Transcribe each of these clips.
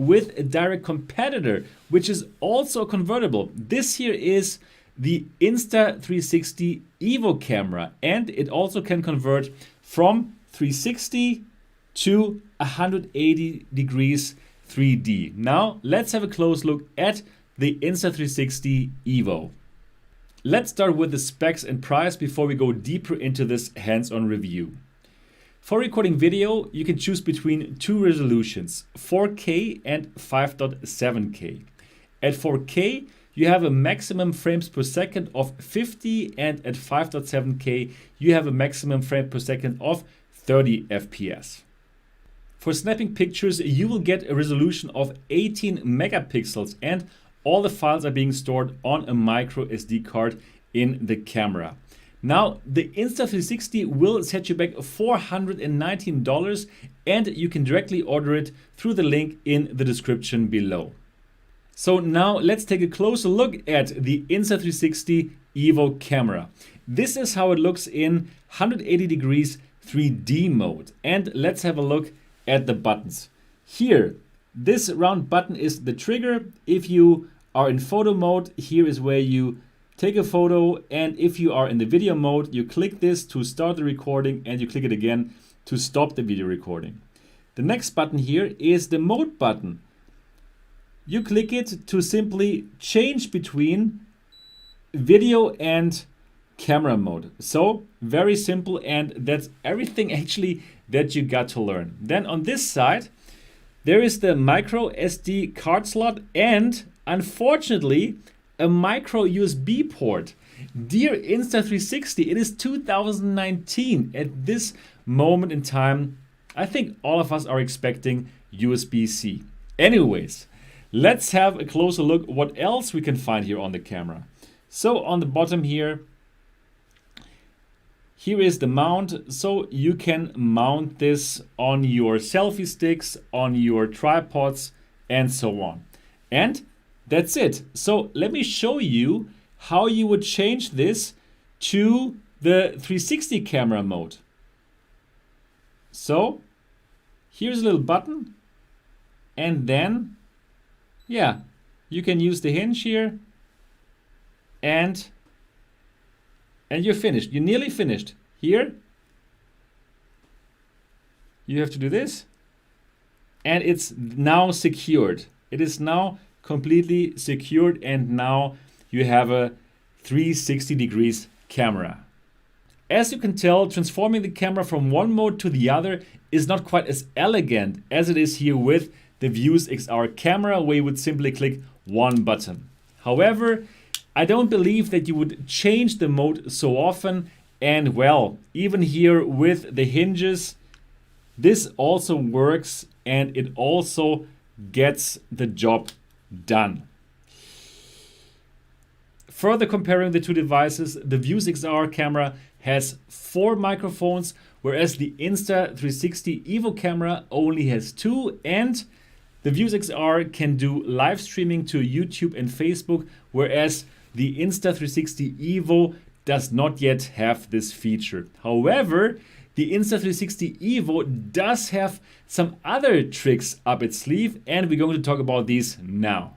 with a direct competitor, which is also convertible. This here is the Insta360 Evo camera, and it also can convert from 360 to 180 degrees 3D. Now let's have a close look at the Insta360 Evo. Let's start with the specs and price before we go deeper into this hands-on review. For recording video, you can choose between two resolutions, 4K and 5.7K. At 4K, you have a maximum frames per second of 50, and at 5.7K, you have a maximum frame per second of 30 FPS. For snapping pictures, you will get a resolution of 18 megapixels, and all the files are being stored on a micro SD card in the camera. Now, the Insta360 will set you back $419, and you can directly order it through the link in the description below. So now let's take a closer look at the Insta360 Evo camera. This is how it looks in 180 degrees 3D mode. And let's have a look at the buttons. Here, this round button is the trigger. If you are in photo mode, here is where you take a photo, and if you are in the video mode, you click this to start the recording, and you click it again to stop the video recording. The next button here is the mode button. You click it to simply change between video and camera mode. So very simple, and that's everything actually that you got to learn. Then on this side, there is the micro SD card slot and unfortunately a micro USB port. Dear Insta360, it is 2019. At this moment in time, I think all of us are expecting USB-C. Anyways, let's have a closer look what else we can find here on the camera. So on the bottom here is the mount. So you can mount this on your selfie sticks, on your tripods, and so on. And that's it. So let me show you how you would change this to the 360 camera mode. So here's a little button, and then you can use the hinge here, and you're finished. You're nearly finished. Here you have to do this, and it's now secured. It is now completely secured, and now you have a 360 degrees camera. As you can tell, transforming the camera from one mode to the other is not quite as elegant as it is here with the Views XR camera, where you would simply click one button. However, I don't believe that you would change the mode so often, and well, even here with the hinges, this also works, and it also gets the job done. Further comparing the two devices, the Views XR camera has 4 microphones, whereas the Insta360 Evo camera only has 2, and the Views XR can do live streaming to YouTube and Facebook, whereas the Insta360 Evo does not yet have this feature. However, the Insta360 Evo does have some other tricks up its sleeve, and we're going to talk about these now.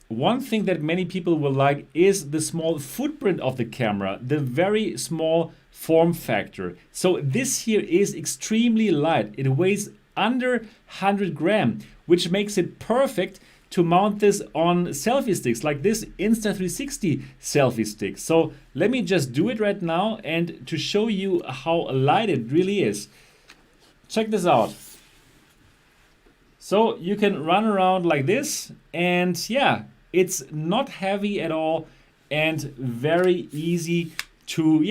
One thing that many people will like is the small footprint of the camera, the very small form factor. So this here is extremely light. It weighs under 100 grams, which makes it perfect to mount this on selfie sticks, like this Insta360 selfie stick. So let me just do it right now, and to show you how light it really is. Check this out. So you can run around like this, and yeah, it's not heavy at all and very easy to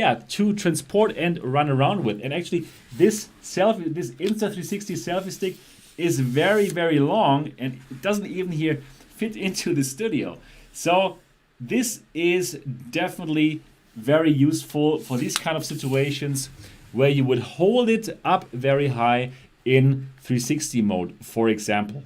transport and run around with. And actually this Insta360 selfie stick is very, very long, and it doesn't even here fit into the studio. So this is definitely very useful for these kind of situations where you would hold it up very high in 360 mode, for example.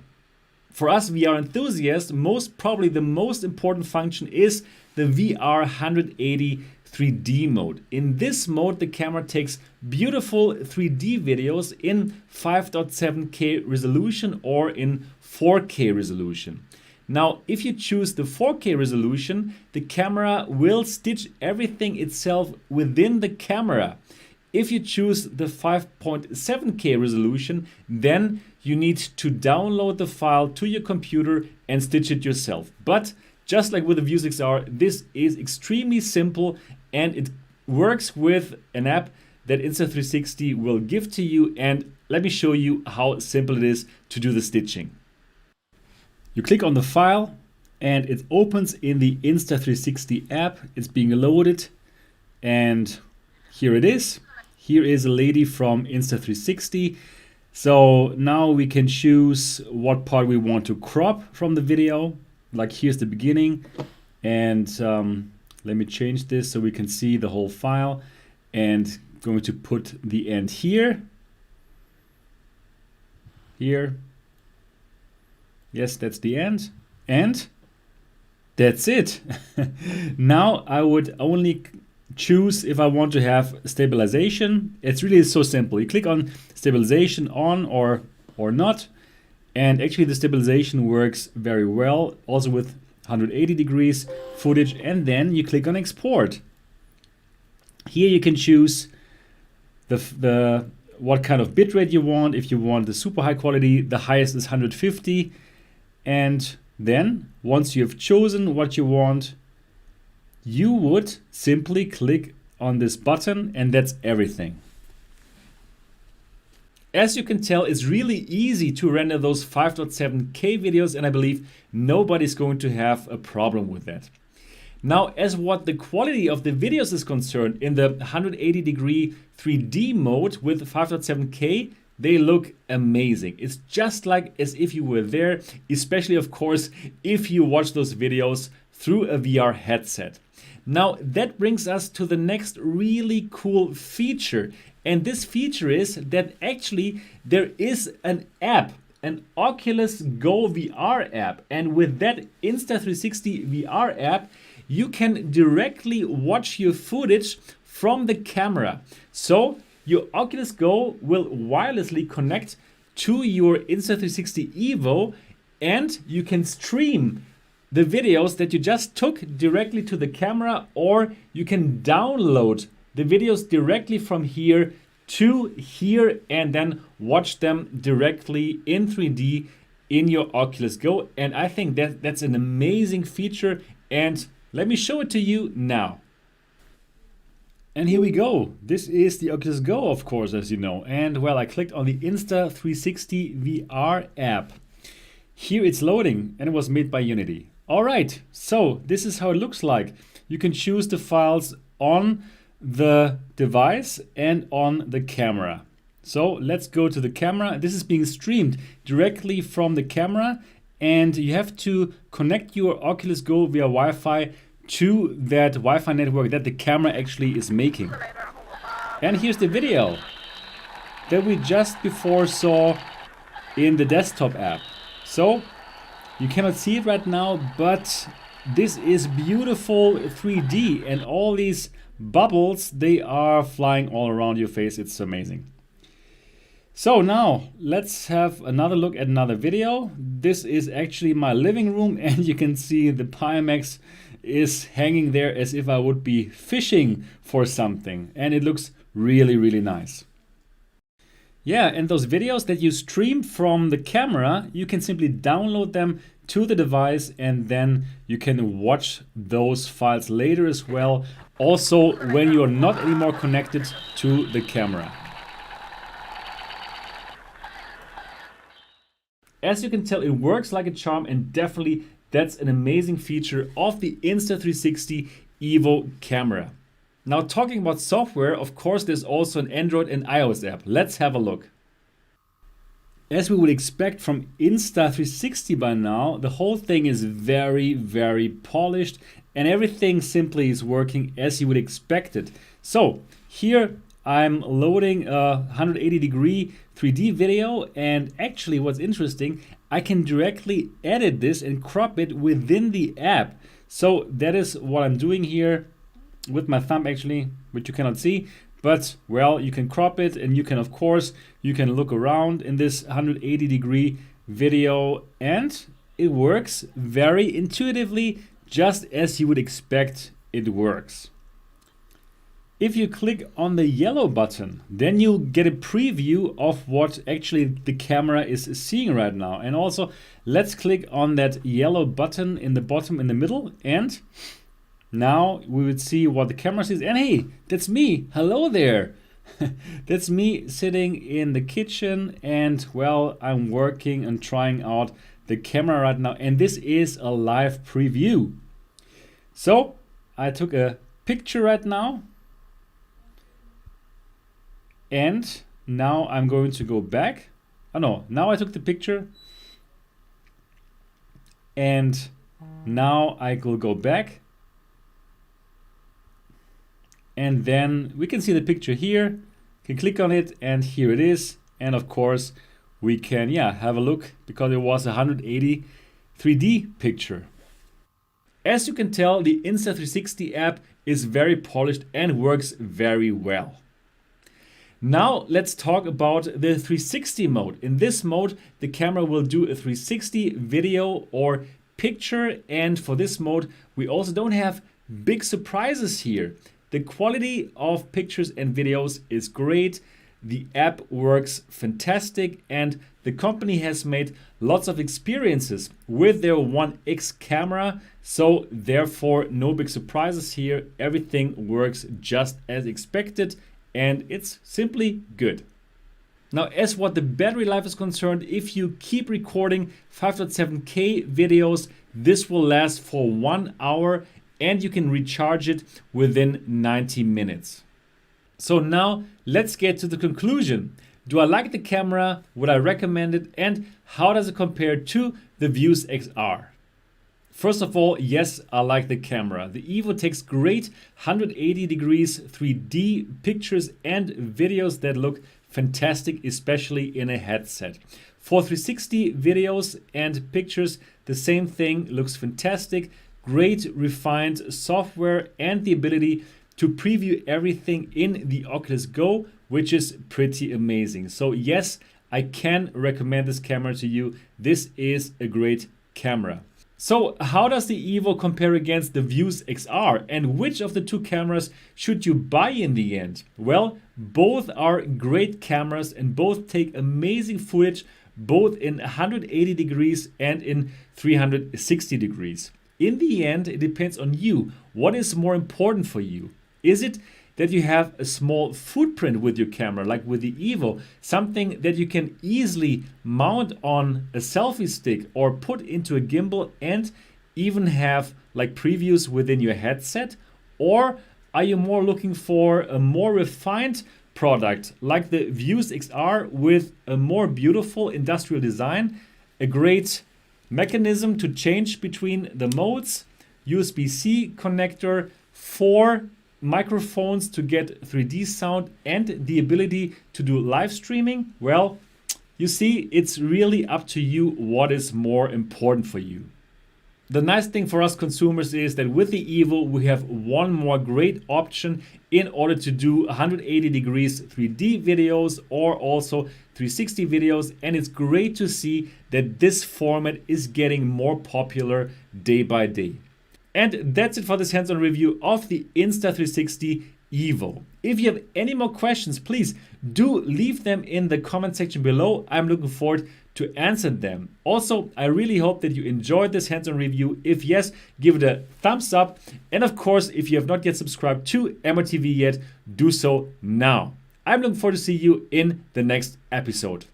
For us VR enthusiasts, most probably the most important function is the VR 180 3D mode. In this mode, the camera takes beautiful 3D videos in 5.7K resolution or in 4K resolution. Now, if you choose the 4K resolution, the camera will stitch everything itself within the camera. If you choose the 5.7K resolution, then you need to download the file to your computer and stitch it yourself. But just like with the Vuzix R, this is extremely simple and it works with an app that Insta360 will give to you. And let me show you how simple it is to do the stitching. You click on the file and it opens in the Insta360 app. It's being loaded and here it is. Here is a lady from Insta360. So now we can choose what part we want to crop from the video. Like here's the beginning, and let me change this so we can see the whole file, and going to put the end here. Yes, that's the end, and that's it. Now I would only choose if I want to have stabilization. It's really so simple. You click on stabilization on or not. And actually the stabilization works very well, also with 180 degrees footage, and then you click on export. Here you can choose the what kind of bitrate you want. If you want the super high quality, the highest is 150. And then once you have chosen what you want, you would simply click on this button and that's everything. As you can tell, it's really easy to render those 5.7K videos, and I believe nobody's going to have a problem with that. Now, as what the quality of the videos is concerned, in the 180 degree 3D mode with 5.7K, they look amazing. It's just like as if you were there, especially of course, if you watch those videos through a VR headset. Now, that brings us to the next really cool feature. And this feature is that actually there is an app, an Oculus Go VR app. And with that Insta360 VR app, you can directly watch your footage from the camera. So your Oculus Go will wirelessly connect to your Insta360 Evo, and you can stream the videos that you just took directly to the camera, or you can download the videos directly from here to here and then watch them directly in 3D in your Oculus Go. And I think that's an amazing feature, and let me show it to you now. And here we go. This is the Oculus Go, of course, as you know. And well, I clicked on the Insta360 VR app. Here it's loading, and it was made by Unity. All right, so this is how it looks like. You can choose the files on the device and on the camera. So let's go to the camera. This is being streamed directly from the camera, and you have to connect your Oculus Go via Wi-Fi to that Wi-Fi network that the camera actually is making. And here's the video that we just before saw in the desktop app. So you cannot see it right now, but this is beautiful 3D, and all these bubbles, they are flying all around your face. It's amazing. So now let's have another look at another video. This is actually my living room, and you can see the Pimax is hanging there as if I would be fishing for something, and it looks really, really nice. Yeah, and those videos that you stream from the camera, you can simply download them to the device, and then you can watch those files later as well, also when you're not anymore connected to the camera. As you can tell, it works like a charm, and definitely that's an amazing feature of the Insta360 Evo camera. Now, talking about software, of course, there's also an Android and iOS app. Let's have a look. As we would expect from Insta360 by now, the whole thing is very, very polished, and everything simply is working as you would expect it. So here I'm loading a 180 degree 3D video, and actually what's interesting, I can directly edit this and crop it within the app. So that is what I'm doing here. with my thumb actually, which you cannot see. But well, you can crop it, and you can, of course, you can look around in this 180-degree video, and it works very intuitively, just as you would expect it works. If you click on the yellow button, then you get a preview of what actually the camera is seeing right now. And also, let's click on that yellow button in the bottom in the middle, and now we would see what the camera sees. And hey, that's me. Hello there. That's me sitting in the kitchen, and well, I'm working and trying out the camera right now. And this is a live preview. So I took a picture right now. And now I'm going to go back. Oh no, now I took the picture. And now I will go back. And then we can see the picture here. Can click on it, and here it is. And of course, we can have a look, because it was a 180 3D picture. As you can tell, the Insta360 app is very polished and works very well. Now let's talk about the 360 mode. In this mode, the camera will do a 360 video or picture, and for this mode, we also don't have big surprises here. The quality of pictures and videos is great. The app works fantastic, and the company has made lots of experiences with their 1X camera. So therefore, no big surprises here. Everything works just as expected, and it's simply good. Now, as what the battery life is concerned, if you keep recording 5.7K videos, this will last for 1 hour, and you can recharge it within 90 minutes. So now let's get to the conclusion. Do I like the camera? Would I recommend it? And how does it compare to the Vuse XR? First of all, yes, I like the camera. The Evo takes great 180 degrees 3D pictures and videos that look fantastic, especially in a headset. For 360 videos and pictures, the same thing looks fantastic. Great refined software and the ability to preview everything in the Oculus Go, which is pretty amazing. So yes, I can recommend this camera to you. This is a great camera. So how does the Evo compare against the Vuse XR, and which of the two cameras should you buy in the end? Well, both are great cameras and both take amazing footage, both in 180 degrees and in 360 degrees. In the end, it depends on you. What is more important for you? Is it that you have a small footprint with your camera, like with the Evo, something that you can easily mount on a selfie stick or put into a gimbal and even have like previews within your headset? Or are you more looking for a more refined product like the Vuse XR with a more beautiful industrial design, a great mechanism to change between the modes, USB-C connector, 4 microphones to get 3D sound, and the ability to do live streaming? Well, you see, it's really up to you what is more important for you. The nice thing for us consumers is that with the Evo, we have one more great option in order to do 180 degrees 3D videos or also 360 videos. And it's great to see that this format is getting more popular day by day. And that's it for this hands-on review of the Insta360 Evo. If you have any more questions, please do leave them in the comment section below. I'm looking forward to answer them. Also, I really hope that you enjoyed this hands-on review. If yes, give it a thumbs up. And of course, if you have not yet subscribed to MRTV yet, do so now. I'm looking forward to see you in the next episode.